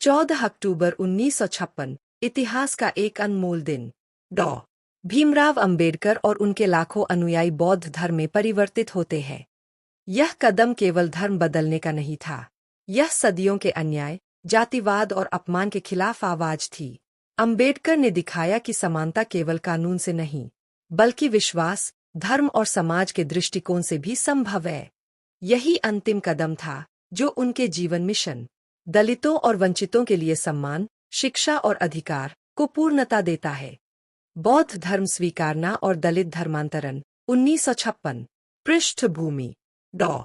14 अक्टूबर 1956 इतिहास का एक अनमोल दिन। डॉ. भीमराव अंबेडकर और उनके लाखों अनुयायी बौद्ध धर्म में परिवर्तित होते हैं। यह कदम केवल धर्म बदलने का नहीं था, यह सदियों के अन्याय, जातिवाद और अपमान के खिलाफ आवाज थी। अंबेडकर ने दिखाया कि समानता केवल कानून से नहीं, बल्कि विश्वास, धर्म और समाज के दृष्टिकोण से भी संभव है। यही अंतिम कदम था जो उनके जीवन मिशन, दलितों और वंचितों के लिए सम्मान, शिक्षा और अधिकार को पूर्णता देता है। बौद्ध धर्म स्वीकारना और दलित धर्मांतरण 1956। पृष्ठभूमि। डॉ.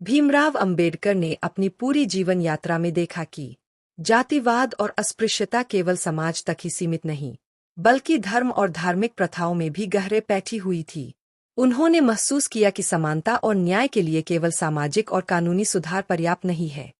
भीमराव अंबेडकर ने अपनी पूरी जीवन यात्रा में देखा कि जातिवाद और अस्पृश्यता केवल समाज तक ही सीमित नहीं, बल्कि धर्म और धार्मिक प्रथाओं में भी गहरे पैठी हुई थी। उन्होंने महसूस किया कि समानता और न्याय के लिए केवल सामाजिक और कानूनी सुधार पर्याप्त नहीं है,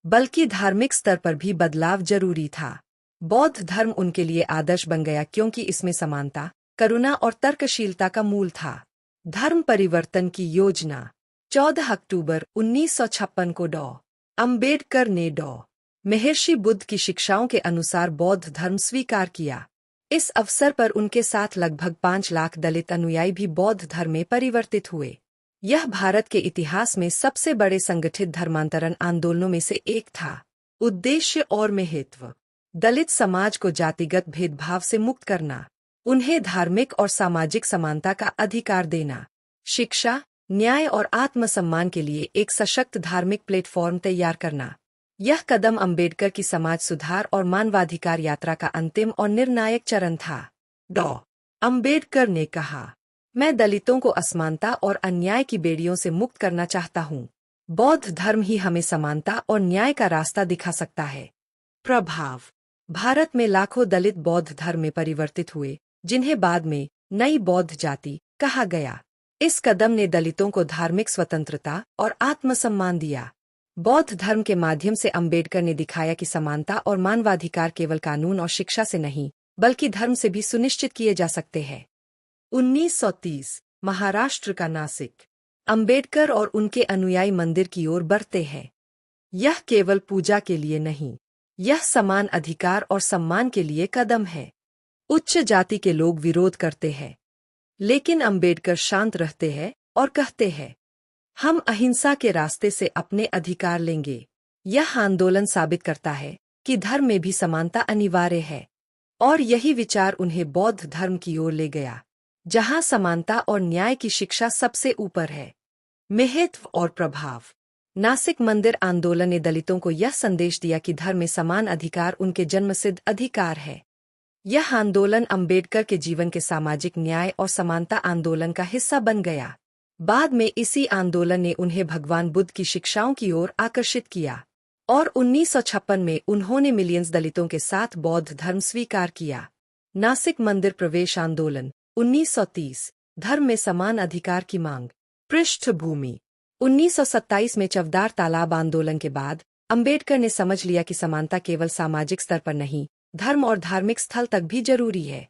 बल्कि धार्मिक स्तर पर भी बदलाव जरूरी था। बौद्ध धर्म उनके लिए आदर्श बन गया क्योंकि इसमें समानता, करुणा और तर्कशीलता का मूल था। धर्म परिवर्तन की योजना। 14 अक्टूबर 1956 को डॉ. अंबेडकर ने डॉ. महर्षि बुद्ध की शिक्षाओं के अनुसार बौद्ध धर्म स्वीकार किया। इस अवसर पर उनके साथ लगभग 5 लाख दलित अनुयायी भी बौद्ध धर्म में परिवर्तित हुए। यह भारत के इतिहास में सबसे बड़े संगठित धर्मांतरण आंदोलनों में से एक था। उद्देश्य और महत्व। दलित समाज को जातिगत भेदभाव से मुक्त करना, उन्हें धार्मिक और सामाजिक समानता का अधिकार देना, शिक्षा, न्याय और आत्मसम्मान के लिए एक सशक्त धार्मिक प्लेटफॉर्म तैयार करना। यह कदम अंबेडकर की समाज सुधार और मानवाधिकार यात्रा का अंतिम और निर्णायक चरण था। डॉ. अंबेडकर ने कहा, मैं दलितों को असमानता और अन्याय की बेड़ियों से मुक्त करना चाहता हूँ। बौद्ध धर्म ही हमें समानता और न्याय का रास्ता दिखा सकता है। प्रभाव। भारत में लाखों दलित बौद्ध धर्म में परिवर्तित हुए, जिन्हें बाद में नई बौद्ध जाति कहा गया। इस कदम ने दलितों को धार्मिक स्वतंत्रता और आत्मसम्मान दिया। बौद्ध धर्म के माध्यम से अंबेडकर ने दिखाया कि समानता और मानवाधिकार केवल कानून और शिक्षा से नहीं, बल्कि धर्म से भी सुनिश्चित किए जा सकते हैं। 1930 महाराष्ट्र का नासिक। अंबेडकर और उनके अनुयायी मंदिर की ओर बढ़ते हैं। यह केवल पूजा के लिए नहीं, यह समान अधिकार और सम्मान के लिए कदम है। उच्च जाति के लोग विरोध करते हैं, लेकिन अंबेडकर शांत रहते हैं और कहते हैं, हम अहिंसा के रास्ते से अपने अधिकार लेंगे। यह आंदोलन साबित करता है कि धर्म में भी समानता अनिवार्य है, और यही विचार उन्हें बौद्ध धर्म की ओर ले गया, जहां समानता और न्याय की शिक्षा सबसे ऊपर है। महत्व और प्रभाव। नासिक मंदिर आंदोलन ने दलितों को यह संदेश दिया कि धर्म में समान अधिकार उनके जन्मसिद्ध अधिकार है। यह आंदोलन अंबेडकर के जीवन के सामाजिक न्याय और समानता आंदोलन का हिस्सा बन गया। बाद में इसी आंदोलन ने उन्हें भगवान बुद्ध की शिक्षाओं की ओर आकर्षित किया, और 1956 में उन्होंने मिलियंस दलितों के साथ बौद्ध धर्म स्वीकार किया। नासिक मंदिर प्रवेश आंदोलन 1930। धर्म में समान अधिकार की मांग। पृष्ठभूमि। 1927 में चवदार तालाब आंदोलन के बाद अंबेडकर ने समझ लिया कि समानता केवल सामाजिक स्तर पर नहीं, धर्म और धार्मिक स्थल तक भी जरूरी है।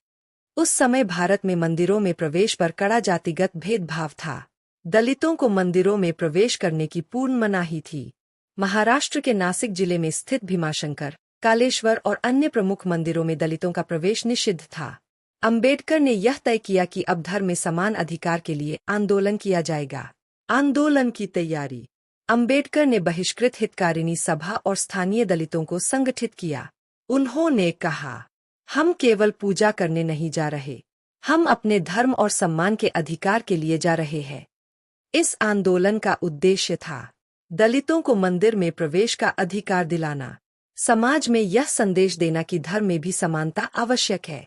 उस समय भारत में मंदिरों में प्रवेश पर कड़ा जातिगत भेदभाव था। दलितों को मंदिरों में प्रवेश करने की पूर्ण मनाही थी। महाराष्ट्र के नासिक जिले में स्थित भीमाशंकर, कालेश्वर और अन्य प्रमुख मंदिरों में दलितों का प्रवेश निषिद्ध था। अंबेडकर ने यह तय किया कि अब धर्म में समान अधिकार के लिए आंदोलन किया जाएगा। आंदोलन की तैयारी। अंबेडकर ने बहिष्कृत हितकारिणी सभा और स्थानीय दलितों को संगठित किया। उन्होंने कहा, हम केवल पूजा करने नहीं जा रहे, हम अपने धर्म और सम्मान के अधिकार के लिए जा रहे हैं। इस आंदोलन का उद्देश्य था दलितों को मंदिर में प्रवेश का अधिकार दिलाना, समाज में यह संदेश देना कि धर्म में भी समानता आवश्यक है।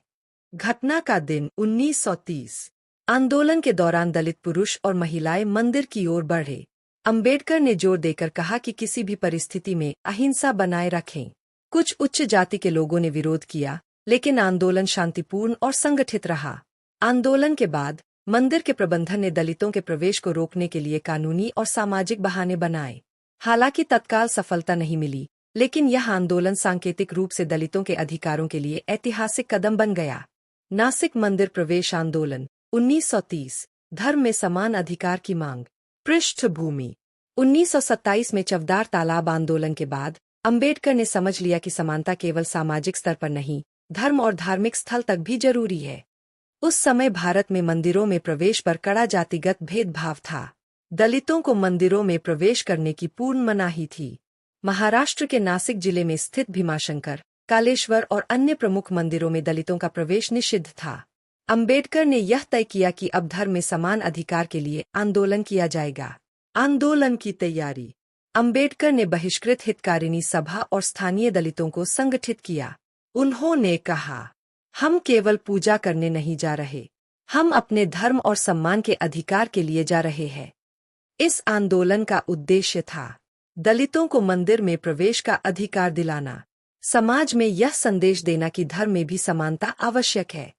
घटना का दिन 1930। आंदोलन के दौरान दलित पुरुष और महिलाएं मंदिर की ओर बढ़े। अंबेडकर ने जोर देकर कहा कि किसी भी परिस्थिति में अहिंसा बनाए रखें। कुछ उच्च जाति के लोगों ने विरोध किया, लेकिन आंदोलन शांतिपूर्ण और संगठित रहा। आंदोलन के बाद मंदिर के प्रबंधन ने दलितों के प्रवेश को रोकने के लिए कानूनी और सामाजिक बहाने बनाए। हालांकि तत्काल सफलता नहीं मिली, लेकिन यह आंदोलन सांकेतिक रूप से दलितों के अधिकारों के लिए ऐतिहासिक कदम बन गया। नासिक मंदिर प्रवेश आंदोलन 1930। धर्म में समान अधिकार की मांग। पृष्ठभूमि। 1927 में चवदार तालाब आंदोलन के बाद अंबेडकर ने समझ लिया कि समानता केवल सामाजिक स्तर पर नहीं, धर्म और धार्मिक स्थल तक भी जरूरी है। उस समय भारत में मंदिरों में प्रवेश पर कड़ा जातिगत भेदभाव था। दलितों को मंदिरों में प्रवेश करने की पूर्ण मनाही थी। महाराष्ट्र के नासिक जिले में स्थित भीमाशंकर, कालेश्वर और अन्य प्रमुख मंदिरों में दलितों का प्रवेश निषिद्ध था। अंबेडकर ने यह तय किया कि अब धर्म में समान अधिकार के लिए आंदोलन किया जाएगा। आंदोलन की तैयारी। अंबेडकर ने बहिष्कृत हितकारिणी सभा और स्थानीय दलितों को संगठित किया। उन्होंने कहा, हम केवल पूजा करने नहीं जा रहे, हम अपने धर्म और सम्मान के अधिकार के लिए जा रहे हैं। इस आंदोलन का उद्देश्य था दलितों को मंदिर में प्रवेश का अधिकार दिलाना, समाज में यह संदेश देना कि धर्म में भी समानता आवश्यक है।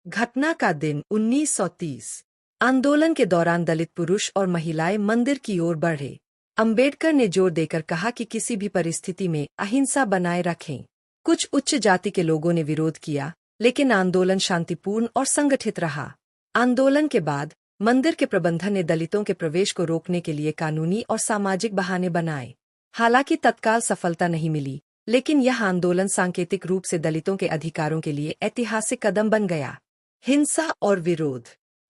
घटना का दिन 1930। आंदोलन के दौरान दलित पुरुष और महिलाएं मंदिर की ओर बढ़े। अंबेडकर ने जोर देकर कहा कि किसी भी परिस्थिति में अहिंसा बनाए रखें। कुछ उच्च जाति के लोगों ने विरोध किया, लेकिन आंदोलन शांतिपूर्ण और संगठित रहा। आंदोलन के बाद मंदिर के प्रबंधन ने दलितों के प्रवेश को रोकने के लिए कानूनी और सामाजिक बहाने बनाए। हालांकि तत्काल सफलता नहीं मिली, लेकिन यह आंदोलन सांकेतिक रूप से दलितों के अधिकारों के लिए ऐतिहासिक कदम बन गया। हिंसा और विरोध।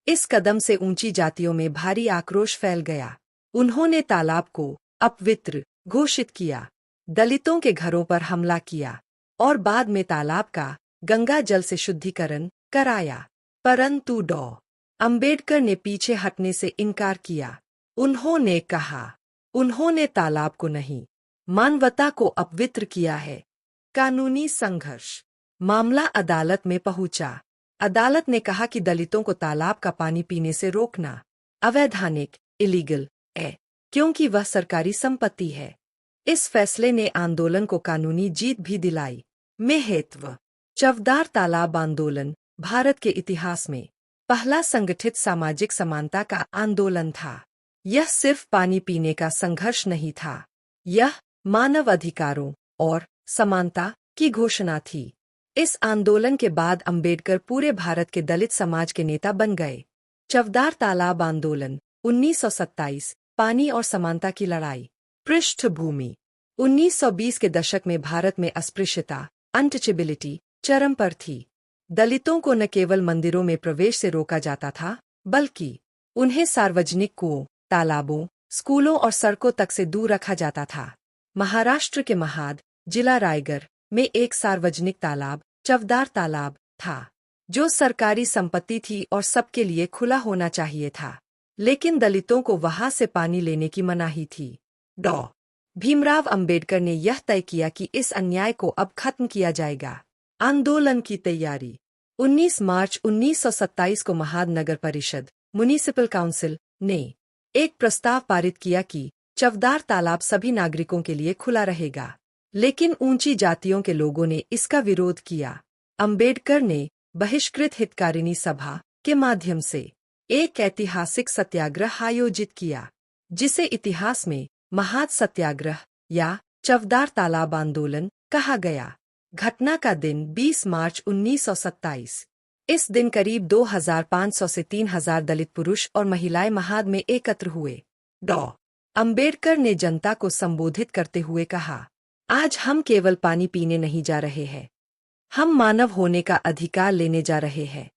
इस कदम से ऊंची जातियों में भारी आक्रोश फैल गया। उन्होंने तालाब को अपवित्र घोषित किया, दलितों के घरों पर हमला किया और बाद में तालाब का गंगा जल से शुद्धिकरण कराया। परंतु डॉ. अंबेडकर ने पीछे हटने से इनकार किया। उन्होंने कहा, उन्होंने तालाब को नहीं, मानवता को अपवित्र किया है। कानूनी संघर्ष। मामला अदालत में पहुंचा। अदालत ने कहा कि दलितों को तालाब का पानी पीने से रोकना अवैधानिक इलीगल है, क्योंकि वह सरकारी संपत्ति है। इस फैसले ने आंदोलन को कानूनी जीत भी दिलाई। महत्व। चवदार तालाब आंदोलन भारत के इतिहास में पहला संगठित सामाजिक समानता का आंदोलन था। यह सिर्फ पानी पीने का संघर्ष नहीं था, यह मानव अधिकारों और समानता की घोषणा थी। इस आंदोलन के बाद अंबेडकर पूरे भारत के दलित समाज के नेता बन गए। चवदार तालाब आंदोलन 1927, पानी और समानता की लड़ाई। पृष्ठभूमि। 1920 के दशक में भारत में अस्पृश्यता अनटचेबिलिटी चरम पर थी। दलितों को न केवल मंदिरों में प्रवेश से रोका जाता था, बल्कि उन्हें सार्वजनिक कुओं, तालाबों, स्कूलों और सड़कों तक से दूर रखा जाता था। महाराष्ट्र के महाद, जिला रायगढ़ में एक सार्वजनिक तालाब, चवदार तालाब, था, जो सरकारी संपत्ति थी और सबके लिए खुला होना चाहिए था। लेकिन दलितों को वहां से पानी लेने की मनाही थी। डॉ. भीमराव अंबेडकर ने यह तय किया कि इस अन्याय को अब खत्म किया जाएगा। आंदोलन की तैयारी। 19 मार्च 1927 को महाद नगर परिषद म्युनिसिपल काउंसिल ने एक प्रस्ताव पारित किया कि चवदार तालाब सभी नागरिकों के लिए खुला रहेगा, लेकिन ऊंची जातियों के लोगों ने इसका विरोध किया। अंबेडकर ने बहिष्कृत हितकारिणी सभा के माध्यम से एक ऐतिहासिक सत्याग्रह आयोजित किया, जिसे इतिहास में महाद सत्याग्रह या चवदार तालाब आंदोलन कहा गया। घटना का दिन 20 मार्च 1927। इस दिन करीब 2500 से 3000 दलित पुरुष और महिलाएं महाद में एकत्र हुए। डॉ. अंबेडकर ने जनता को संबोधित करते हुए कहा, आज हम केवल पानी पीने नहीं जा रहे हैं, हम मानव होने का अधिकार लेने जा रहे हैं।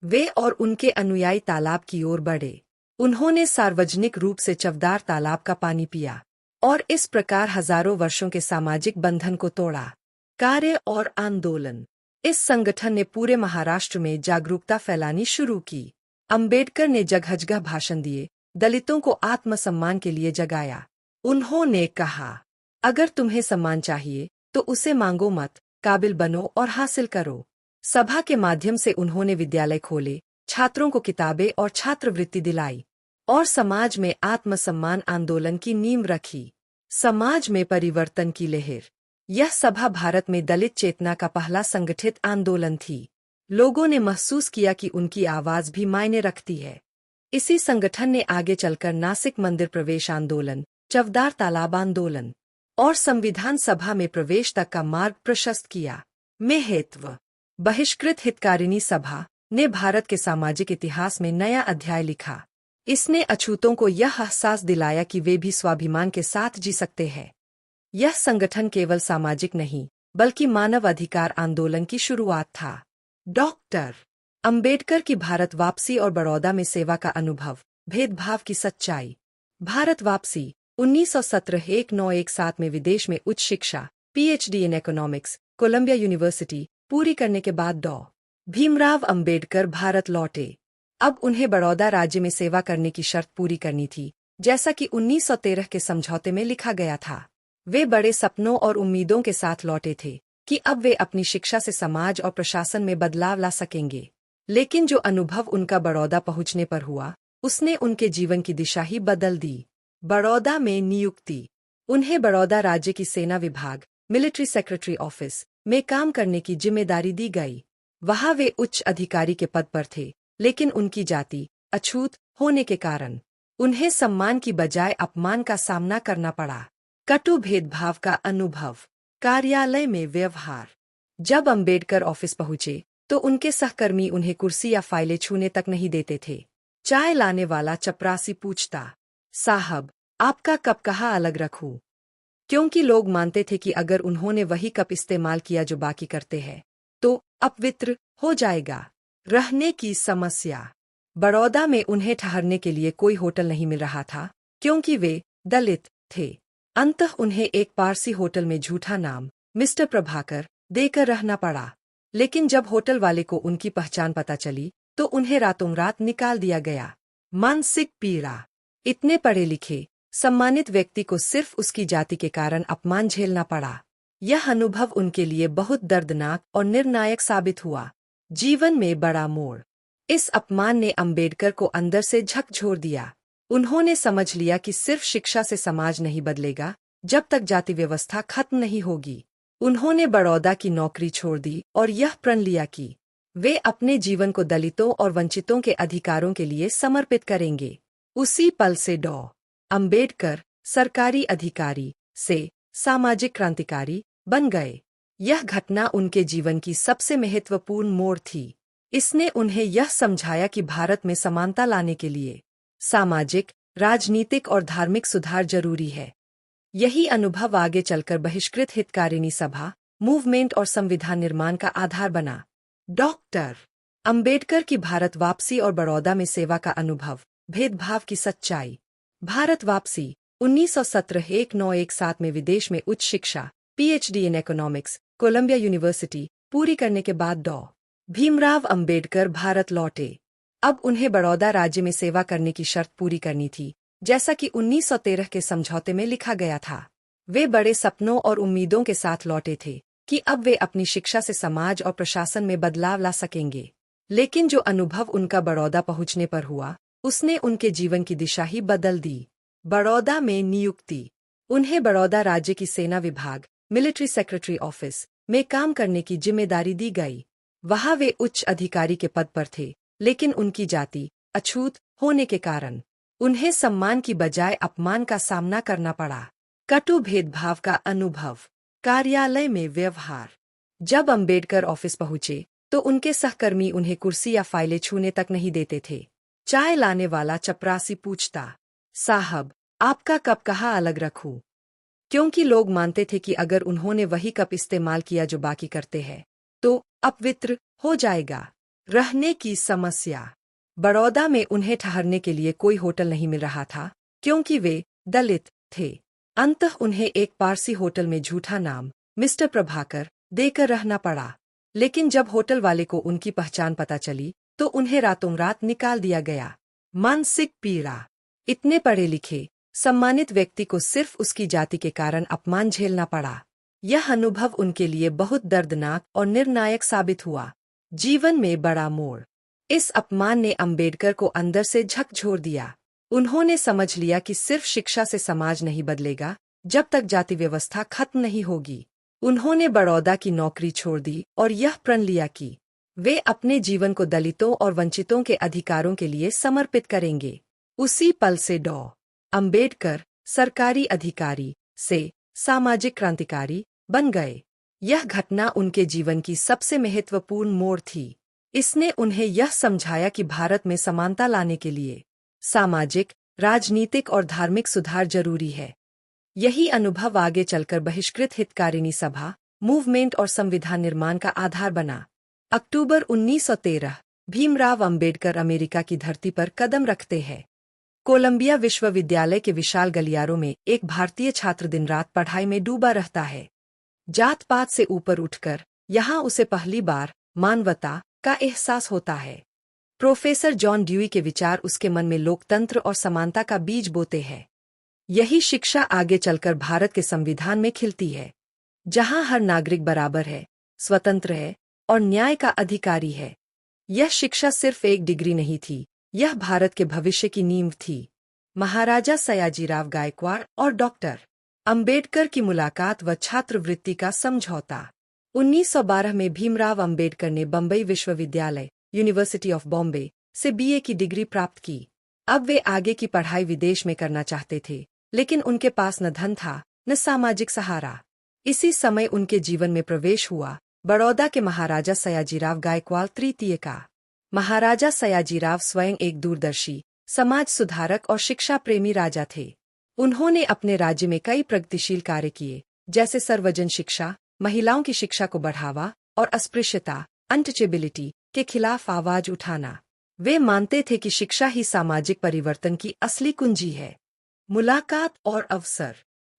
वे और उनके अनुयायी तालाब की ओर बढ़े। उन्होंने सार्वजनिक रूप से चवदार तालाब का पानी पिया और इस प्रकार हजारों वर्षों के सामाजिक बंधन को तोड़ा। कार्य और आंदोलन। इस संगठन ने पूरे महाराष्ट्र में जागरूकता फैलानी शुरू की। अंबेडकर ने जगह जगह भाषण दिए, दलितों को आत्मसम्मान के लिए जगाया। उन्होंने कहा, अगर तुम्हें सम्मान चाहिए तो उसे मांगो मत, काबिल बनो और हासिल करो। सभा के माध्यम से उन्होंने विद्यालय खोले, छात्रों को किताबें और छात्रवृत्ति दिलाई और समाज में आत्मसम्मान आंदोलन की नींव रखी। समाज में परिवर्तन की लहर। यह सभा भारत में दलित चेतना का पहला संगठित आंदोलन थी। लोगों ने महसूस किया कि उनकी आवाज भी मायने रखती है। इसी संगठन ने आगे चलकर नासिक मंदिर प्रवेश आंदोलन, चवदार तालाब आंदोलन और संविधान सभा में प्रवेश तक का मार्ग प्रशस्त किया। महत्व। बहिष्कृत हितकारिणी सभा ने भारत के सामाजिक इतिहास में नया अध्याय लिखा। इसने अछूतों को यह एहसास दिलाया कि वे भी स्वाभिमान के साथ जी सकते हैं। यह संगठन केवल सामाजिक नहीं बल्कि मानव अधिकार आंदोलन की शुरुआत था। डॉक्टर अंबेडकर की भारत वापसी और बड़ौदा में सेवा का अनुभव, भेदभाव की सच्चाई। भारत वापसी 1917 में विदेश में उच्च शिक्षा PhD in economics Columbia university पूरी करने के बाद डॉ. भीमराव अंबेडकर भारत लौटे। अब उन्हें बड़ौदा राज्य में सेवा करने की शर्त पूरी करनी थी, जैसा कि 1913 के समझौते में लिखा गया था। वे बड़े सपनों और उम्मीदों के साथ लौटे थे कि अब वे अपनी शिक्षा से समाज और प्रशासन में बदलाव ला सकेंगे। लेकिन जो अनुभव उनका बड़ौदा पहुंचने पर हुआ, उसने उनके जीवन की दिशा ही बदल दी। बड़ौदा में नियुक्ति। उन्हें बड़ौदा राज्य की सेना विभाग मिलिट्री सेक्रेटरी ऑफिस में काम करने की जिम्मेदारी दी गई। वहां वे उच्च अधिकारी के पद पर थे, लेकिन उनकी जाति अछूत होने के कारण उन्हें सम्मान की बजाय अपमान का सामना करना पड़ा। कटु भेदभाव का अनुभव। कार्यालय में व्यवहार। जब अंबेडकर ऑफिस पहुंचे तो उनके सहकर्मी उन्हें कुर्सी या फाइलें छूने तक नहीं देते थे। चाय लाने वाला चपरासी पूछता, साहब आपका कप कहाँ अलग रखूं? क्योंकि लोग मानते थे कि अगर उन्होंने वही कप इस्तेमाल किया जो बाकी करते हैं तो अपवित्र हो जाएगा। रहने की समस्या। बड़ौदा में उन्हें ठहरने के लिए कोई होटल नहीं मिल रहा था, क्योंकि वे दलित थे। अंततः उन्हें एक पारसी होटल में झूठा नाम मिस्टर प्रभाकर देकर रहना पड़ा। लेकिन जब होटल वाले को उनकी पहचान पता चली तो उन्हें रातों रात निकाल दिया गया। मानसिक पीड़ा। इतने पढ़े लिखे सम्मानित व्यक्ति को सिर्फ उसकी जाति के कारण अपमान झेलना पड़ा। यह अनुभव उनके लिए बहुत दर्दनाक और निर्णायक साबित हुआ। जीवन में बड़ा मोड़। इस अपमान ने अंबेडकर को अंदर से झकझोर दिया। उन्होंने समझ लिया कि सिर्फ शिक्षा से समाज नहीं बदलेगा जब तक जाति व्यवस्था खत्म नहीं होगी। उन्होंने बड़ौदा की नौकरी छोड़ दी और यह प्रण लिया कि वे अपने जीवन को दलितों और वंचितों के अधिकारों के लिए समर्पित करेंगे। उसी पल से डॉ. अंबेडकर सरकारी अधिकारी से सामाजिक क्रांतिकारी बन गए। यह घटना उनके जीवन की सबसे महत्वपूर्ण मोड़ थी। इसने उन्हें यह समझाया कि भारत में समानता लाने के लिए सामाजिक, राजनीतिक और धार्मिक सुधार जरूरी है। यही अनुभव आगे चलकर बहिष्कृत हितकारिणी सभा, मूवमेंट और संविधान निर्माण का आधार बना। डॉक्टर अंबेडकर की भारत वापसी और बड़ौदा में सेवा का अनुभव, भेदभाव की सच्चाई। भारत वापसी 1917 में विदेश में उच्च शिक्षा PhD in economics Columbia university पूरी करने के बाद डॉ. भीमराव अंबेडकर भारत लौटे। अब उन्हें बड़ौदा राज्य में सेवा करने की शर्त पूरी करनी थी, जैसा कि 1913 के समझौते में लिखा गया था। वे बड़े सपनों और उम्मीदों के साथ लौटे थे कि अब वे अपनी शिक्षा से समाज और प्रशासन में बदलाव ला सकेंगे। लेकिन जो अनुभव उनका बड़ौदा पहुंचने पर हुआ, उसने उनके जीवन की दिशा ही बदल दी। बड़ौदा में नियुक्ति। उन्हें बड़ौदा राज्य की सेना विभाग मिलिट्री सेक्रेटरी ऑफिस में काम करने की जिम्मेदारी दी गई। वहां वे उच्च अधिकारी के पद पर थे, लेकिन उनकी जाति अछूत होने के कारण उन्हें सम्मान की बजाय अपमान का सामना करना पड़ा। कटु भेदभाव का अनुभव। कार्यालय में व्यवहार। जब अंबेडकर ऑफिस पहुंचे तो उनके सहकर्मी उन्हें कुर्सी या फाइलें छूने तक नहीं देते थे। चाय लाने वाला चपरासी पूछता, साहब आपका कप कहाँ अलग रखूं? क्योंकि लोग मानते थे कि अगर उन्होंने वही कप इस्तेमाल किया जो बाकी करते हैं तो अपवित्र हो जाएगा। रहने की समस्या। बड़ौदा में उन्हें ठहरने के लिए कोई होटल नहीं मिल रहा था, क्योंकि वे दलित थे। अंततः उन्हें एक पारसी होटल में झूठा नाम मिस्टर प्रभाकर देकर रहना पड़ा। लेकिन जब होटल वाले को उनकी पहचान पता चली तो उन्हें रातों रात निकाल दिया गया। मानसिक पीड़ा। इतने पढ़े लिखे सम्मानित व्यक्ति को सिर्फ उसकी जाति के कारण अपमान झेलना पड़ा। यह अनुभव उनके लिए बहुत दर्दनाक और निर्णायक साबित हुआ। जीवन में बड़ा मोड़। इस अपमान ने अंबेडकर को अंदर से झकझोर दिया। उन्होंने समझ लिया कि सिर्फ शिक्षा से समाज नहीं बदलेगा जब तक जाति व्यवस्था खत्म नहीं होगी। उन्होंने बड़ौदा की नौकरी छोड़ दी और यह प्रण लिया कि वे अपने जीवन को दलितों और वंचितों के अधिकारों के लिए समर्पित करेंगे। उसी पल से डॉ. अंबेडकर सरकारी अधिकारी से सामाजिक क्रांतिकारी बन गए। यह घटना उनके जीवन की सबसे महत्वपूर्ण मोड़ थी। इसने उन्हें यह समझाया कि भारत में समानता लाने के लिए सामाजिक, राजनीतिक और धार्मिक सुधार जरूरी है। यही अनुभव आगे चलकर बहिष्कृत हितकारिणी सभा, मूवमेंट और संविधान निर्माण का आधार बना। अक्टूबर 1913 भीमराव अंबेडकर अमेरिका की धरती पर कदम रखते हैं। कोलंबिया विश्वविद्यालय के विशाल गलियारों में एक भारतीय छात्र दिन रात पढ़ाई में डूबा रहता है। जात पात से ऊपर उठकर यहाँ उसे पहली बार मानवता का एहसास होता है। प्रोफेसर जॉन ड्यूई के विचार उसके मन में लोकतंत्र और समानता का बीज बोते हैं। यही शिक्षा आगे चलकर भारत के संविधान में खिलती है, जहाँ हर नागरिक बराबर है, स्वतंत्र है और न्याय का अधिकारी है। यह शिक्षा सिर्फ एक डिग्री नहीं थी, यह भारत के भविष्य की नींव थी। महाराजा सयाजीराव गायकवाड़ और डॉक्टर अंबेडकर की मुलाकात व छात्रवृत्ति का समझौता। 1912 में भीमराव अंबेडकर ने बम्बई विश्वविद्यालय यूनिवर्सिटी ऑफ बॉम्बे से बीए की डिग्री प्राप्त की। अब वे आगे की पढ़ाई विदेश में करना चाहते थे, लेकिन उनके पास न धन था न सामाजिक सहारा। इसी समय उनके जीवन में प्रवेश हुआ बड़ौदा के महाराजा सयाजीराव गायकवाड़ तृतीय का। महाराजा सयाजीराव स्वयं एक दूरदर्शी, समाज सुधारक और शिक्षा प्रेमी राजा थे। उन्होंने अपने राज्य में कई प्रगतिशील कार्य किए, जैसे सर्वजन शिक्षा, महिलाओं की शिक्षा को बढ़ावा और अस्पृश्यता अनटचेबिलिटी के खिलाफ आवाज उठाना। वे मानते थे कि शिक्षा ही सामाजिक परिवर्तन की असली कुंजी है। मुलाकात और अवसर।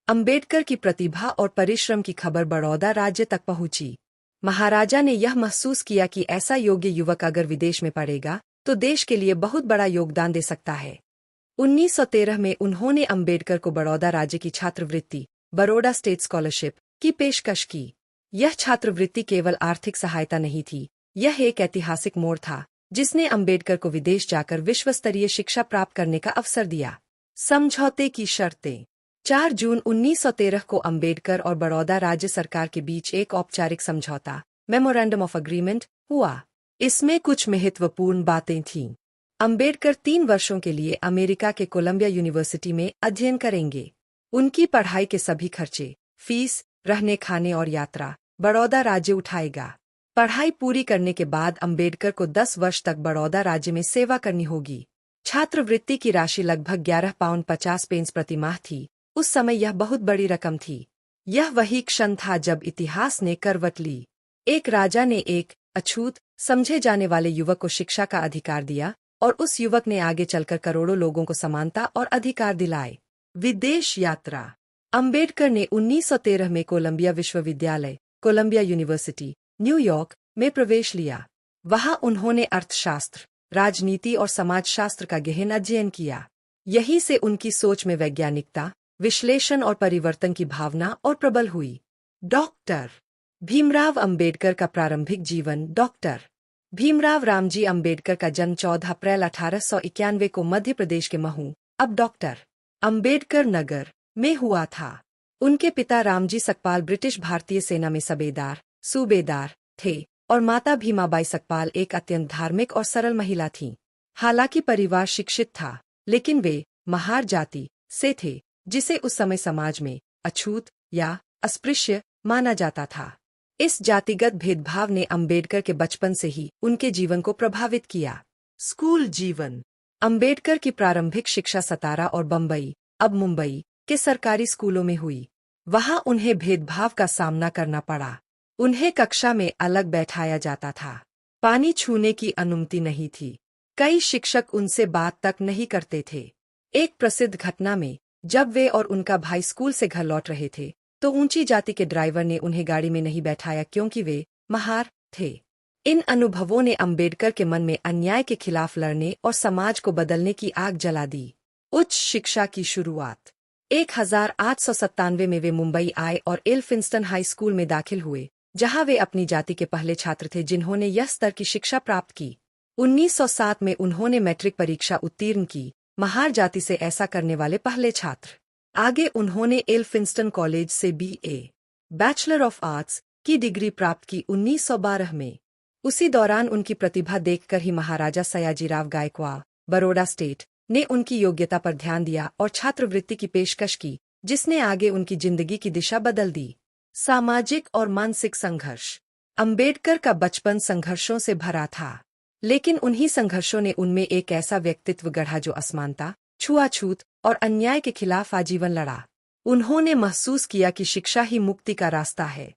अंबेडकर की प्रतिभा और परिश्रम की खबर बड़ौदा राज्य तक पहुंची। महाराजा ने यह महसूस किया कि ऐसा योग्य युवक अगर विदेश में पढ़ेगा तो देश के लिए बहुत बड़ा योगदान दे सकता है। 1913 में उन्होंने अंबेडकर को बड़ौदा राज्य की छात्रवृत्ति, बड़ौदा स्टेट स्कॉलरशिप, की पेशकश की। यह छात्रवृत्ति केवल आर्थिक सहायता नहीं थी, यह एक ऐतिहासिक मोड़ था जिसने अंबेडकर को विदेश जाकर विश्वस्तरीय शिक्षा प्राप्त करने का अवसर दिया। समझौते की शर्तें। 4 जून 1913 को अंबेडकर और बड़ौदा राज्य सरकार के बीच एक औपचारिक समझौता, मेमोरेंडम ऑफ अग्रीमेंट, हुआ। इसमें कुछ महत्वपूर्ण बातें थीं। अंबेडकर 3 वर्षों के लिए अमेरिका के कोलंबिया यूनिवर्सिटी में अध्ययन करेंगे। उनकी पढ़ाई के सभी खर्चे, फीस, रहने खाने और यात्रा बड़ौदा राज्य उठाएगा। पढ़ाई पूरी करने के बाद अंबेडकर को 10 वर्ष तक बड़ौदा राज्य में सेवा करनी होगी। छात्रवृत्ति की राशि लगभग 11 पाउंड 50 पेंस प्रति माह थी। उस समय यह बहुत बड़ी रकम थी। यह वही क्षण था जब इतिहास ने करवट ली। एक राजा ने एक अछूत समझे जाने वाले युवक को शिक्षा का अधिकार दिया और उस युवक ने आगे चलकर करोड़ों लोगों को समानता और अधिकार दिलाए। विदेश यात्रा। अंबेडकर ने 1913 में कोलंबिया विश्वविद्यालय, कोलंबिया यूनिवर्सिटी, न्यूयॉर्क में प्रवेश लिया। वहां उन्होंने अर्थशास्त्र, राजनीति और समाजशास्त्र का गहन अध्ययन किया। यहीं से उनकी सोच में वैज्ञानिकता, विश्लेषण और परिवर्तन की भावना और प्रबल हुई। डॉक्टर भीमराव अंबेडकर का प्रारंभिक जीवन। डॉक्टर भीमराव रामजी अंबेडकर का जन्म 14 अप्रैल 1891 को मध्य प्रदेश के महू, अब डॉक्टर अंबेडकर नगर, में हुआ था। उनके पिता रामजी सकपाल ब्रिटिश भारतीय सेना में सूबेदार थे और माता भीमाबाई सकपाल एक अत्यंत धार्मिक और सरल महिला थीं। हालांकि परिवार शिक्षित था, लेकिन वे महार जाति से थे, जिसे उस समय समाज में अछूत या अस्पृश्य माना जाता था। इस जातिगत भेदभाव ने अंबेडकर के बचपन से ही उनके जीवन को प्रभावित किया। स्कूल जीवन। अंबेडकर की प्रारंभिक शिक्षा सतारा और बम्बई, अब मुंबई, के सरकारी स्कूलों में हुई। वहां उन्हें भेदभाव का सामना करना पड़ा। उन्हें कक्षा में अलग बैठाया जाता था। पानी छूने की अनुमति नहीं थी। कई शिक्षक उनसे बात तक नहीं करते थे। एक प्रसिद्ध घटना में, जब वे और उनका भाई स्कूल से घर लौट रहे थे, तो ऊंची जाति के ड्राइवर ने उन्हें गाड़ी में नहीं बैठाया क्योंकि वे महार थे। इन अनुभवों ने अंबेडकर के मन में अन्याय के खिलाफ लड़ने और समाज को बदलने की आग जला दी। उच्च शिक्षा की शुरुआत। 1897 में वे मुंबई आए और एल्फिंस्टन हाई स्कूल में दाखिल हुए, जहां वे अपनी जाति के पहले छात्र थे जिन्होंने यह स्तर की शिक्षा प्राप्त की। 1907 में उन्होंने मैट्रिक परीक्षा उत्तीर्ण की, महार जाति से ऐसा करने वाले पहले छात्र। आगे उन्होंने एल्फिंस्टन कॉलेज से बीए, बैचलर ऑफ आर्ट्स, की डिग्री प्राप्त की 1912 में। उसी दौरान उनकी प्रतिभा देखकर ही महाराजा सयाजीराव गायकवाड़, बड़ौदा स्टेट, ने उनकी योग्यता पर ध्यान दिया और छात्रवृत्ति की पेशकश की, जिसने आगे उनकी जिंदगी की दिशा बदल दी। सामाजिक और मानसिक संघर्ष। अंबेडकर का बचपन संघर्षों से भरा था, लेकिन उन्हीं संघर्षों ने उनमें एक ऐसा व्यक्तित्व गढ़ा जो असमानता, छुआछूत और अन्याय के खिलाफ आजीवन लड़ा। उन्होंने महसूस किया कि शिक्षा ही मुक्ति का रास्ता है।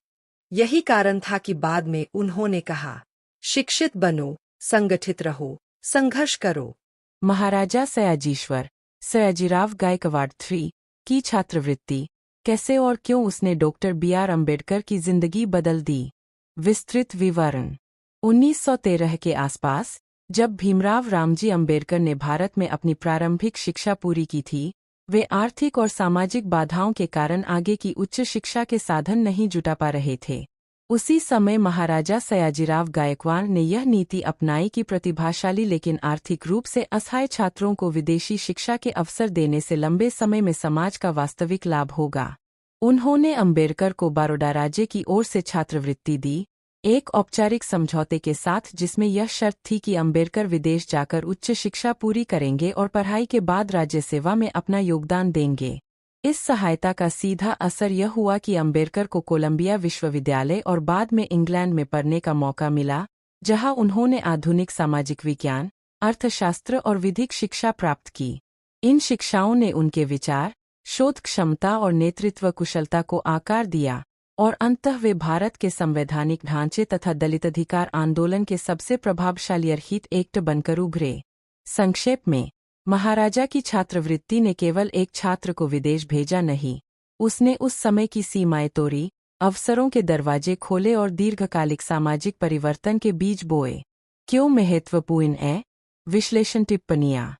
यही कारण था कि बाद में उन्होंने कहा, शिक्षित बनो, संगठित रहो, संघर्ष करो। महाराजा सयाजीश्वर सयाजीराव गायकवाड़ III की छात्रवृत्ति, कैसे और क्यों उसने डॉक्टर B.R. अम्बेडकर की जिंदगी बदल दी। विस्तृत विवरण। 1913 के आसपास, जब भीमराव रामजी अम्बेडकर ने भारत में अपनी प्रारंभिक शिक्षा पूरी की थी, वे आर्थिक और सामाजिक बाधाओं के कारण आगे की उच्च शिक्षा के साधन नहीं जुटा पा रहे थे। उसी समय महाराजा सयाजीराव गायकवाड़ ने यह नीति अपनाई कि प्रतिभाशाली लेकिन आर्थिक रूप से असहाय छात्रों को विदेशी शिक्षा के अवसर देने से लंबे समय में समाज का वास्तविक लाभ होगा। उन्होंने अम्बेडकर को बड़ौदा राज्य की ओर से छात्रवृत्ति दी, एक औपचारिक समझौते के साथ जिसमें यह शर्त थी कि अम्बेडकर विदेश जाकर उच्च शिक्षा पूरी करेंगे और पढ़ाई के बाद राज्य सेवा में अपना योगदान देंगे। इस सहायता का सीधा असर यह हुआ कि अम्बेडकर को कोलंबिया विश्वविद्यालय और बाद में इंग्लैंड में पढ़ने का मौका मिला, जहां उन्होंने आधुनिक सामाजिक विज्ञान, अर्थशास्त्र और विधिक शिक्षा प्राप्त की। इन शिक्षाओं ने उनके विचार, शोध क्षमता और नेतृत्व कुशलता को आकार दिया, और अंततः वे भारत के संवैधानिक ढांचे तथा दलित अधिकार आंदोलन के सबसे प्रभावशाली हित एक्ट बनकर उभरे। संक्षेप में, महाराजा की छात्रवृत्ति ने केवल एक छात्र को विदेश भेजा नहीं, उसने उस समय की सीमाएं तोड़ी, अवसरों के दरवाजे खोले और दीर्घकालिक सामाजिक परिवर्तन के बीज बोए। क्यों महत्वपूर्ण है? विश्लेषण टिप्पणियां।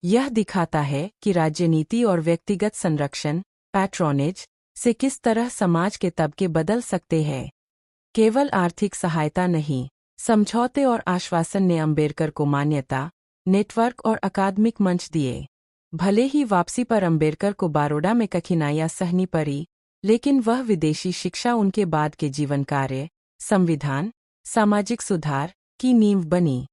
यह दिखाता है कि राजनीति और व्यक्तिगत संरक्षण, पैट्रोनेज, से किस तरह समाज के तबके बदल सकते हैं। केवल आर्थिक सहायता नहीं, समझौते और आश्वासन ने अम्बेडकर को मान्यता, नेटवर्क और अकादमिक मंच दिए। भले ही वापसी पर अम्बेडकर को बड़ौदा में कठिनाइयां सहनी पड़ी, लेकिन वह विदेशी शिक्षा उनके बाद के जीवन कार्य, संविधान, सामाजिक सुधार की नींव बनी।